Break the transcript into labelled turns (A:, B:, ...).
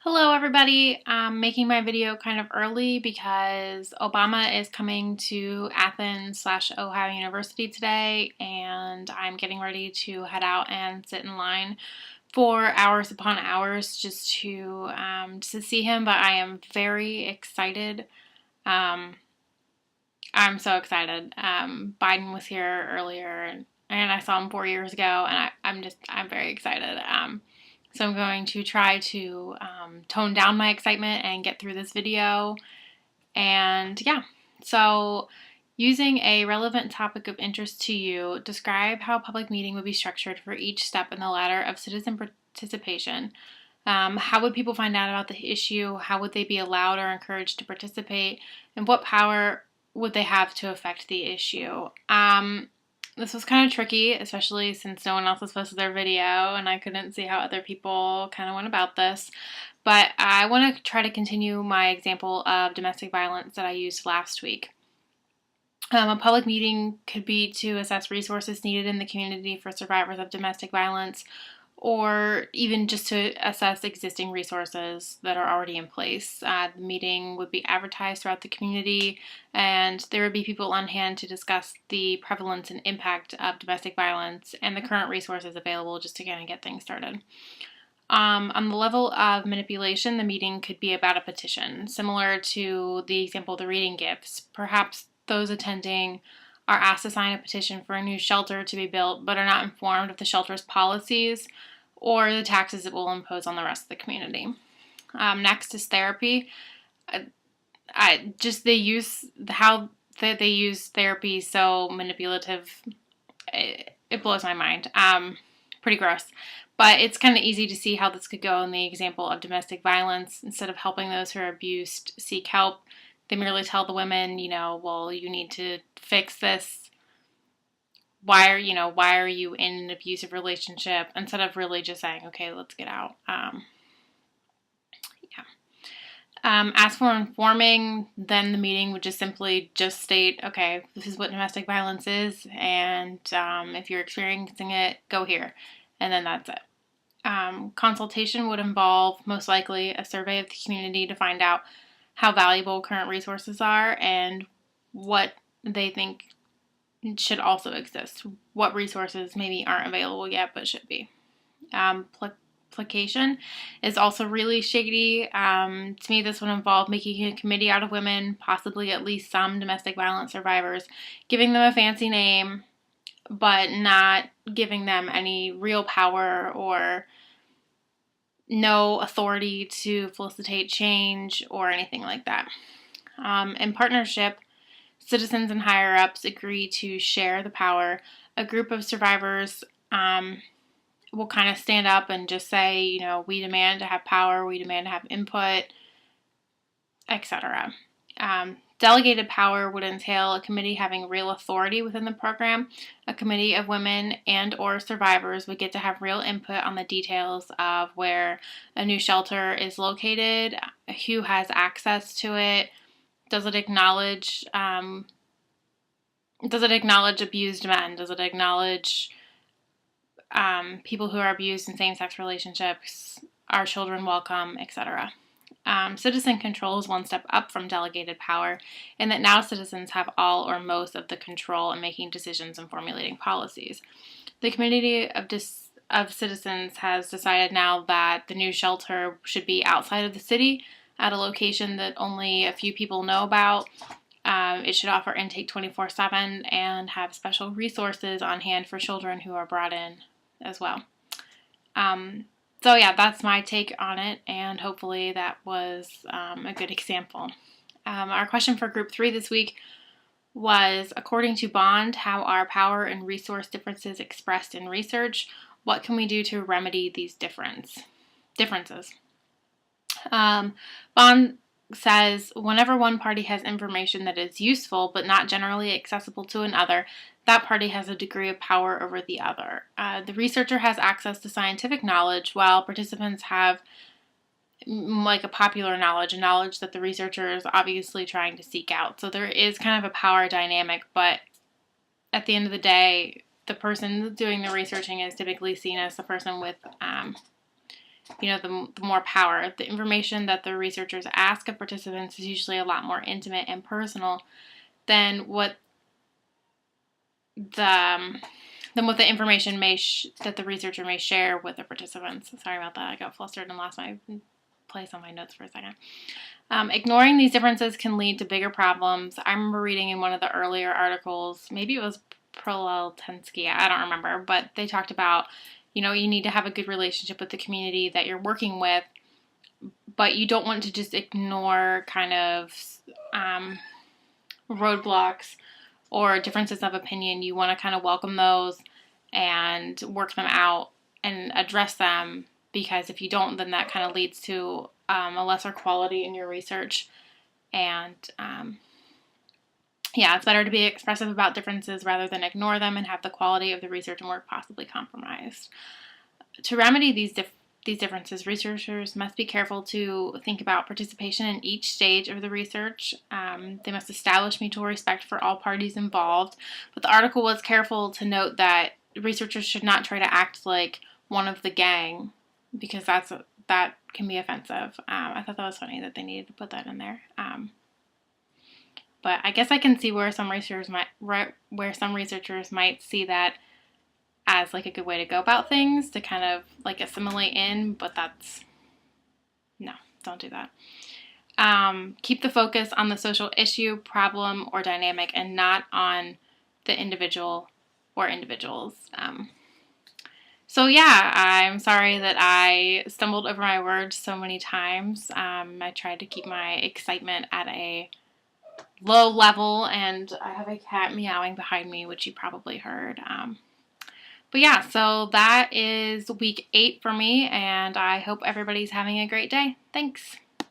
A: Hello everybody. I'm making my video kind of early because Obama is coming to Athens/Ohio University today, and I'm getting ready to head out and sit in line for hours upon hours just to see him. But I am very excited. Um, I'm so excited. Biden was here earlier, and I saw him 4 years ago, and I'm very excited. So I'm going to try to tone down my excitement and get through this video. And yeah, so using a relevant topic of interest to you, describe how a public meeting would be structured for each step in the ladder of citizen participation. How would people find out about the issue? How would they be allowed or encouraged to participate? And what power would they have to affect the issue? This was kind of tricky, especially since no one else was posted their video and I couldn't see how other people kind of went about this. But I want to try to continue my example of domestic violence that I used last week. A public meeting could be to assess resources needed in the community for survivors of domestic violence, or even just to assess existing resources that are already in place. The meeting would be advertised throughout the community, and there would be people on hand to discuss the prevalence and impact of domestic violence and the current resources available just to kind of get things started. On the level of manipulation, the meeting could be about a petition, similar to the example of the reading gifts. Perhaps those attending are asked to sign a petition for a new shelter to be built, but are not informed of the shelter's policies or the taxes it will impose on the rest of the community. Next is therapy. They use therapy so manipulative. It blows my mind. Pretty gross. But it's kind of easy to see how this could go in the example of domestic violence. Instead of helping those who are abused seek help, they merely tell the women, well, you need to fix this. Why are you in an abusive relationship? Instead of really just saying, okay, let's get out. As for informing, then the meeting would just simply state, okay, this is what domestic violence is, and if you're experiencing it, go here. And then that's it. Consultation would involve, most likely, a survey of the community to find out how valuable current resources are and what they think should also exist. What resources maybe aren't available yet but should be. Placation is also really shady. To me, this would involve making a committee out of women, possibly at least some domestic violence survivors, giving them a fancy name, but not giving them any real power or no authority to facilitate change or anything like that. In partnership, citizens and higher-ups agree to share the power. A group of survivors will kind of stand up and just say, we demand to have power, we demand to have input, etc. Delegated power would entail a committee having real authority within the program. A committee of women and or survivors would get to have real input on the details of where a new shelter is located, who has access to it, does it acknowledge abused men, does it acknowledge people who are abused in same-sex relationships, are children welcome, etc. Citizen control is one step up from delegated power, in that now citizens have all or most of the control in making decisions and formulating policies. The community of citizens has decided now that the new shelter should be outside of the city at a location that only a few people know about. It should offer intake 24/7 and have special resources on hand for children who are brought in as well. So yeah, that's my take on it, and hopefully that was a good example. Our question for group 3 this week was, according to Bond, how are power and resource differences expressed in research? What can we do to remedy these differences? Bond says, whenever one party has information that is useful but not generally accessible to another, that party has a degree of power over the other. The researcher has access to scientific knowledge, while participants have like a popular knowledge, a knowledge that the researcher is obviously trying to seek out. So there is kind of a power dynamic, but at the end of the day, the person doing the researching is typically seen as the person with the more power. The information that the researchers ask of participants is usually a lot more intimate and personal than what the information that the researcher may share with the participants. Sorry about that. I got flustered and lost my place on my notes for a second. Ignoring these differences can lead to bigger problems. I remember reading in one of the earlier articles, maybe it was Proleltensky, I don't remember, but they talked about, you need to have a good relationship with the community that you're working with, but you don't want to just ignore kind of roadblocks or differences of opinion. You want to kind of welcome those and work them out and address them, because if you don't, then that kind of leads to a lesser quality in your research. And it's better to be expressive about differences rather than ignore them and have the quality of the research and work possibly compromised. To remedy these differences, researchers must be careful to think about participation in each stage of the research. They must establish mutual respect for all parties involved. But the article was careful to note that researchers should not try to act like one of the gang, because that can be offensive. I thought that was funny that they needed to put that in there. But I guess I can see where some researchers might see that as like a good way to go about things, to kind of like assimilate in, but no, don't do that. Keep the focus on the social issue, problem, or dynamic, and not on the individual or individuals. So yeah, I'm sorry that I stumbled over my words so many times. I tried to keep my excitement at a low level, and I have a cat meowing behind me, which you probably heard. But yeah, so that is week 8 for me, and I hope everybody's having a great day. Thanks.